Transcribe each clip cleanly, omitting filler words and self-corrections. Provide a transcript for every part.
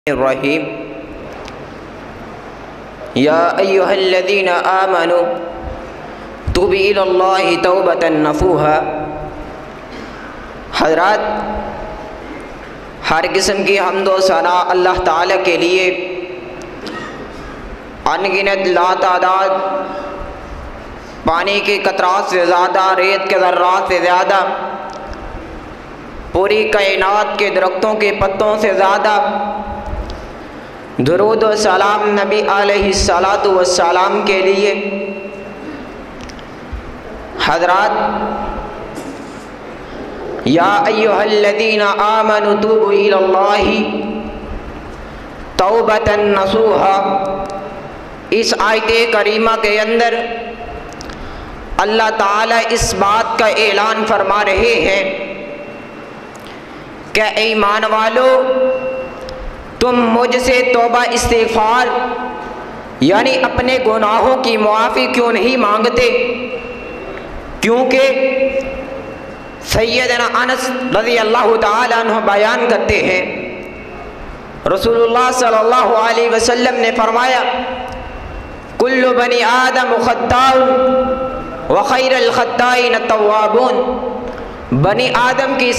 الرحیم یا ایہا الذین آمنوا توبوا الی اللہ توبۃ نصوحا۔ حضرات، ہر قسم کی حمد و ثنا اللہ تعالیٰ کے لیے، انگنت لاتعداد پانی کے قطرات سے زیادہ، ریت کے ذرات سے زیادہ، پوری کائنات کے درختوں کے پتوں سے زیادہ درود و سلام نبی علیہ الصلاۃ والسلام کے لیے۔ حضرات، یا ایہا الذین آمنوا توبوا الی اللہ توبۃ نصوحا، اس آیت کریمہ کے اندر اللہ تعالیٰ اس بات کا اعلان فرما رہے ہیں کہ اے ایمان والو، تم مجھ سے توبہ استغفار یعنی اپنے گناہوں کی معافی کیوں نہیں مانگتے؟ کیونکہ سیدنا انس رضی اللہ تعالیٰ عنہ بیان کرتے ہیں، رسول اللہ صلی اللہ علیہ وسلم نے فرمایا، کل بنی آدم خطاء وخیر الخطائین التوابون، بنی آدم کی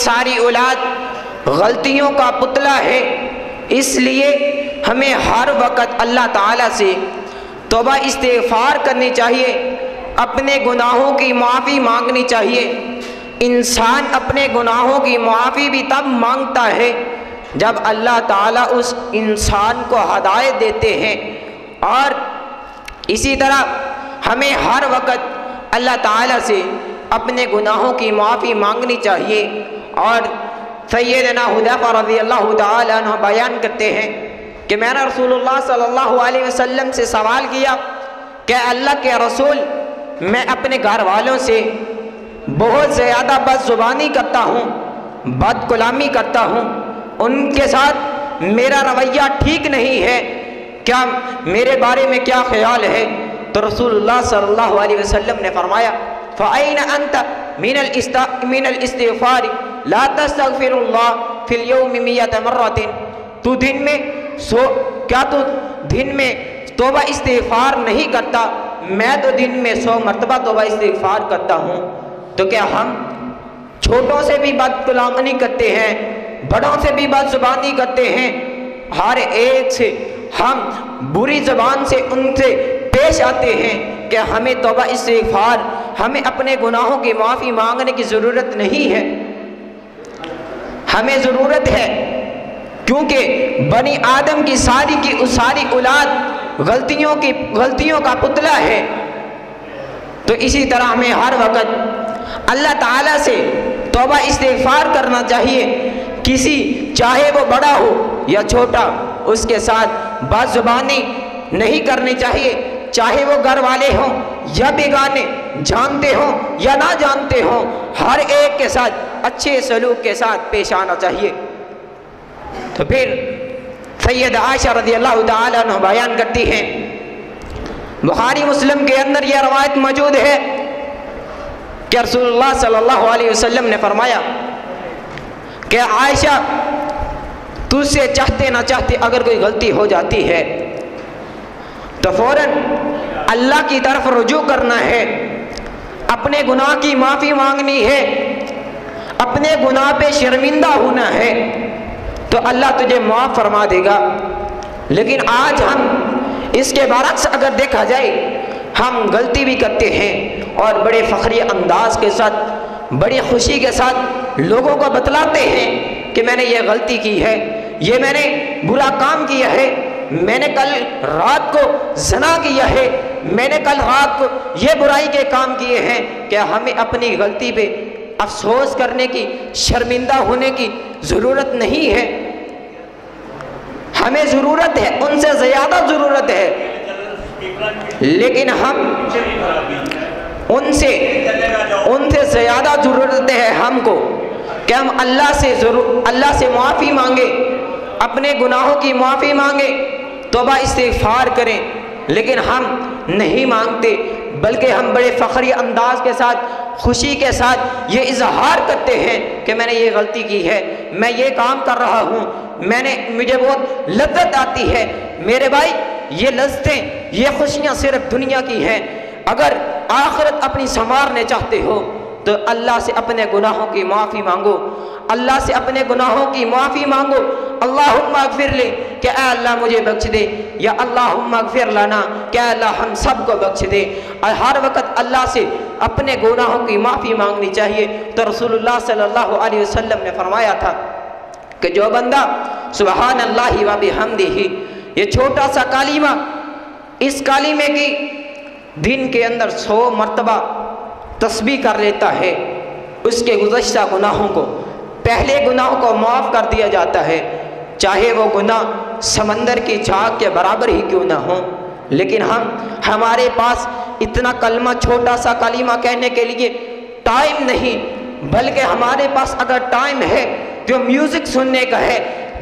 ساری اولاد غلطیوں کا پتلا ہے، اس لیے ہمیں ہر وقت اللہ تعالیٰ سے توبہ استغفار کرنی چاہیے، اپنے گناہوں کی معافی مانگنی چاہیے۔ انسان اپنے گناہوں کی معافی بھی تب مانگتا ہے جب اللہ تعالیٰ اس انسان کو ہدایت دیتے ہیں، اور اسی طرح ہمیں ہر وقت اللہ تعالیٰ سے اپنے گناہوں کی معافی مانگنی چاہیے۔ اور سیدنا حذیفہ رضی اللہ تعالیٰ عنہ بیان کرتے ہیں کہ میں نے رسول اللہ صلی اللہ علیہ وسلم سے سوال کیا کہ اللہ کے رسول، میں اپنے گھر والوں سے بہت زیادہ بد زبانی کرتا ہوں، بد کلامی کرتا ہوں، ان کے ساتھ میرا رویہ ٹھیک نہیں ہے، کیا میرے بارے میں کیا خیال ہے؟ تو رسول اللہ صلی اللہ علیہ وسلم نے فرمایا، فَأَيْنَ أَنْتَ مِنَ الْإِسْتِغْفَارِ لَا تَسْتَغْفِرُ اللَّهَ فِي الْيَوْمِ مِئَةَ مَرَّةٍ، کیا تو دن میں توبہ استغفار نہیں کرتا؟ میں تو دن میں 100 مرتبہ توبہ استغفار کرتا ہوں۔ تو کیا ہم چھوٹوں سے بھی بد کلامی کرتے ہیں، بڑوں سے بھی بد زبانی کرتے ہیں؟ ہر ایک سے ہم بری زبان سے ان سے پیش آتے ہیں کہ ہمیں توبہ استغفار، ہمیں اپنے گناہوں کی معافی مانگنے کی ضرورت نہیں ہے، ہمیں ضرورت ہے، کیونکہ بنی آدم کی ساری اولاد غلطیوں کا پتلا ہے۔ تو اسی طرح ہمیں ہر وقت اللہ تعالیٰ سے توبہ استغفار کرنا چاہیے، چاہے وہ بڑا ہو یا چھوٹا، اس کے ساتھ بد زبانی نہیں کرنی چاہیے، چاہے وہ گھر والے ہوں یا بیگانے، جانتے ہوں یا نہ جانتے ہوں، ہر ایک کے ساتھ اچھے سلوک کے ساتھ پیش آنا چاہیے۔ تو پھر سید عائشہ رضی اللہ تعالیٰ عنہ بیان کرتی ہیں، بخاری مسلم کے اندر یہ روایت موجود ہے کہ رسول اللہ صلی اللہ علیہ وسلم نے فرمایا کہ عائشہ، تجھ سے چاہتے نہ چاہتے اگر کوئی غلطی ہو جاتی ہے تو فوراً اللہ کی طرف رجوع کرنا ہے، اپنے گناہ کی معافی مانگنی ہے، اپنے گناہ پہ شرمندہ ہونا ہے، تو اللہ تجھے معاف فرما دے گا۔ لیکن آج ہم اس کے برعکس اگر دیکھا جائے، ہم غلطی بھی کرتے ہیں اور بڑے فخری انداز کے ساتھ، بڑی خوشی کے ساتھ لوگوں کو بتلاتے ہیں کہ میں نے یہ غلطی کی ہے، یہ میں نے برا کام کیا ہے، میں نے کل رات کو زنا کیا ہے، میں نے کل رات کو یہ برائی کے کام کیے ہیں۔ کہ ہمیں اپنی غلطی پہ افسوس کرنے کی، شرمندہ ہونے کی ضرورت نہیں ہے، ہمیں ضرورت ہے، ان سے زیادہ ضرورت ہے، لیکن ہم ان سے زیادہ ضرورت ہے ہم کو کہ ہم اللہ سے معافی مانگے، اپنے گناہوں کی معافی مانگے، توبہ استغفار کریں، لیکن ہم نہیں مانگتے، بلکہ ہم بڑے فخری انداز کے ساتھ، خوشی کے ساتھ یہ اظہار کرتے ہیں کہ میں نے یہ غلطی کی ہے، میں یہ کام کر رہا ہوں، مجھے بہت لذت آتی ہے۔ میرے بھائی، یہ لذتیں، یہ خوشیاں صرف دنیا کی ہیں۔ اگر آخرت اپنی سنوارنے چاہتے ہو تو اللہ سے اپنے گناہوں کی معافی مانگو، اللہ سے اپنے گناہوں کی معافی مانگو۔ اللہم اغفر لی، کہ اے اللہ مجھے بخش دے، یا اللہم اغفر لنا، کہ اے اللہ ہم سب کو بخش دے۔ ہر وقت اللہ سے اپنے گناہوں کی معافی مانگنی چاہیے۔ تو رسول اللہ صلی اللہ علیہ وسلم نے فرمایا تھا کہ جو بندہ سبحان اللہ و بحمدہ، یہ چھوٹا سا کلمہ، اس کلمے کی دن کے اندر 100 مرتبہ تسبیح کر لیتا ہے، اس کے گزشتہ گناہوں کو، پہلے گناہوں کو معاف کر دیا جاتا ہے، چاہے وہ گناہ سمندر کی جھاگ کے برابر ہی کیوں نہ ہوں۔ لیکن ہمارے پاس اتنا کلمہ، چھوٹا سا کلمہ کہنے کے لیے ٹائم نہیں، بلکہ ہمارے پاس اگر ٹائم ہے تو میوزک سننے کا ہے،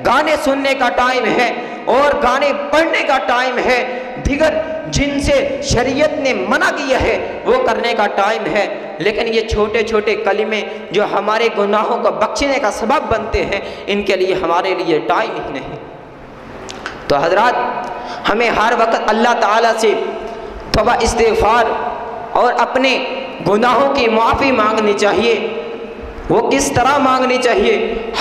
گانے سننے کا ٹائم ہے، اور گانے پڑھنے کا ٹائم ہے، دیگر جن سے شریعت نے منع کیا ہے وہ کرنے کا ٹائم ہے۔ لیکن یہ چھوٹے چھوٹے کلمے جو ہمارے گناہوں کو بخشنے کا سبب بنتے ہیں، ان کے لیے ہمارے لیے ٹائم ہی نہیں۔ تو حضرات، ہمیں ہر وقت اللہ تعالیٰ سے توبہ استغفار اور اپنے گناہوں کی معافی مانگنی چاہیے۔ وہ کس طرح مانگنی چاہیے؟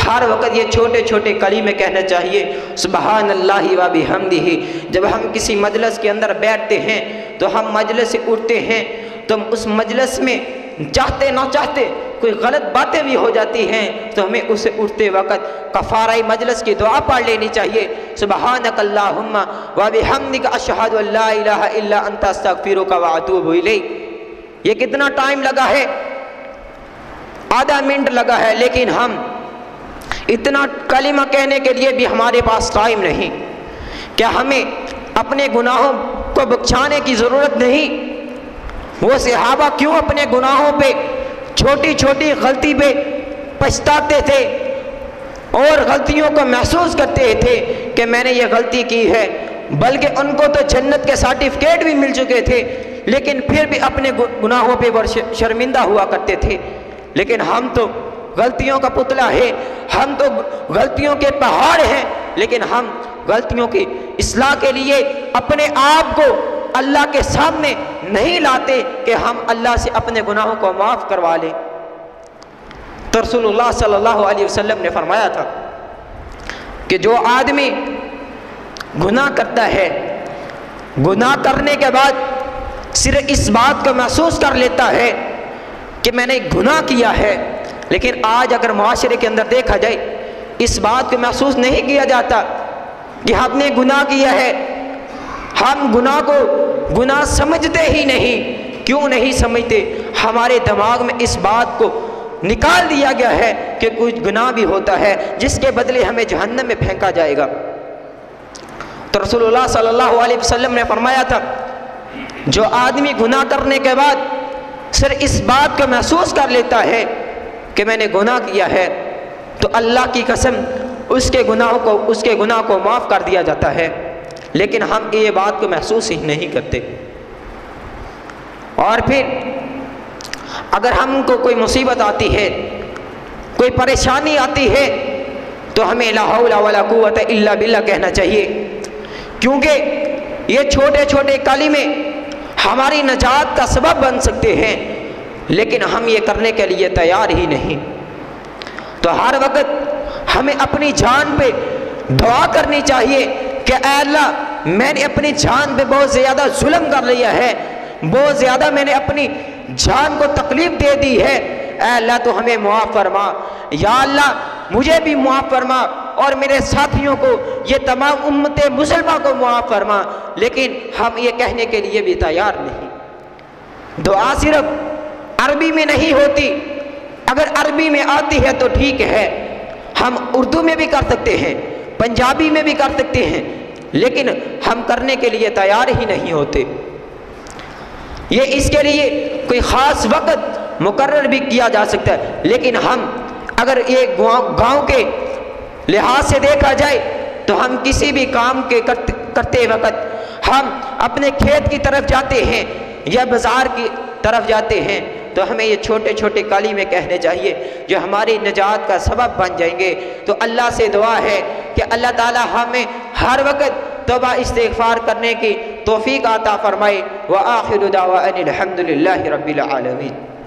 ہر وقت یہ چھوٹے چھوٹے کلمے کہنا چاہیے، سبحان اللہ و بحمدہ۔ جب ہم کسی مجلس کے اندر بیٹھتے ہیں تو ہم مجلس سے اٹھتے ہیں تو اس مجلس میں چاہتے نہ چاہتے کوئی غلط باتیں بھی ہو جاتی ہیں، تو ہمیں اسے اٹھتے وقت کفارہ مجلس کی دعا پڑھ لینی چاہیے، سبحانک اللہم و بحمدک اشہد ان لا الہ الا انت استغفرک و اتوب الیک۔ یہ کتنا ٹائم لگا ہے؟ آدھا منٹ لگا ہے، لیکن ہم اتنا کلمہ کہنے کے لیے بھی ہمارے پاس ٹائم نہیں۔ کیا ہمیں اپنے گناہوں کو بخشانے کی ضرورت نہیں؟ وہ صحابہ کیوں اپنے گناہوں پہ، چھوٹی چھوٹی غلطی پہ پچھتاتے تھے اور غلطیوں کو محسوس کرتے تھے کہ میں نے یہ غلطی کی ہے، بلکہ ان کو تو جنت کے سرٹیفکیٹ بھی مل چکے تھے، لیکن پھر بھی اپنے گناہوں پہ شرمندہ ہوا کرتے تھے۔ لیکن ہم تو غلطیوں کا پتلا ہے، ہم تو غلطیوں کے پہاڑ ہیں، لیکن ہم غلطیوں کی اصلاح کے لیے اپنے آپ کو اللہ کے سامنے نہیں لاتے کہ ہم اللہ سے اپنے گناہوں کو معاف کروا لیں۔ تو رسول اللہ صلی اللہ علیہ وسلم نے فرمایا تھا کہ جو آدمی گناہ کرتا ہے، گناہ کرنے کے بعد صرف اس بات کو محسوس کر لیتا ہے کہ میں نے گناہ کیا ہے، لیکن آج اگر معاشرے کے اندر دیکھا جائے اس بات کو محسوس نہیں کیا جاتا کہ ہم نے گناہ کیا ہے۔ ہم گناہ کو گناہ سمجھتے ہی نہیں۔ کیوں نہیں سمجھتے؟ ہمارے دماغ میں اس بات کو نکال دیا گیا ہے کہ کچھ گناہ بھی ہوتا ہے جس کے بدلے ہمیں جہنم میں پھینکا جائے گا۔ تو رسول اللہ صلی اللہ علیہ وسلم نے فرمایا تھا جو آدمی گناہ کرنے کے بعد صرف اس بات کو محسوس کر لیتا ہے کہ میں نے گناہ کیا ہے، تو اللہ کی قسم اس کے گناہ کو معاف کر دیا جاتا ہے۔ لیکن ہم یہ بات کو محسوس ہی نہیں کرتے۔ اور پھر اگر ہم کو کوئی مصیبت آتی ہے، کوئی پریشانی آتی ہے، تو ہمیں لا حول ولا قوت الا باللہ کہنا چاہیے، کیونکہ یہ چھوٹے چھوٹے کلمے ہماری نجات کا سبب بن سکتے ہیں، لیکن ہم یہ کرنے کے لیے تیار ہی نہیں۔ تو ہر وقت ہمیں اپنی جان پہ دعا کرنی چاہیے کہ اے اللہ میں نے اپنی جان پہ بہت زیادہ ظلم کر لیا ہے، بہت زیادہ میں نے اپنی جان کو تکلیف دے دی ہے، اے اللہ تو ہمیں معاف فرما، یا اللہ مجھے بھی معاف فرما اور میرے ساتھیوں کو، یہ تمام امت مسلمہ کو معاف فرما۔ لیکن ہم یہ کہنے کے لیے بھی تیار نہیں۔ دعا صرف عربی میں نہیں ہوتی، اگر عربی میں آتی ہے تو ٹھیک ہے، ہم اردو میں بھی کر سکتے ہیں، پنجابی میں بھی کر سکتے ہیں، لیکن ہم کرنے کے لیے تیار ہی نہیں ہوتے۔ یہ اس کے لیے کوئی خاص وقت مقرر بھی کیا جا سکتا ہے، لیکن ہم اگر یہ گاؤں کے لحاظ سے دیکھا جائے تو ہم کسی بھی کام کے کرتے وقت ہم اپنے کھیت کی طرف جاتے ہیں یا بازار کی طرف جاتے ہیں تو تو ہمیں یہ چھوٹے چھوٹے کلمے کہنے چاہیے جو ہماری نجات کا سبب بن جائیں گے۔ تو اللہ سے دعا ہے کہ اللہ تعالی ہمیں ہر وقت توبہ استغفار کرنے کی توفیق عطا فرمائے۔ وآخر دعوانا الحمد للہ رب العالمین۔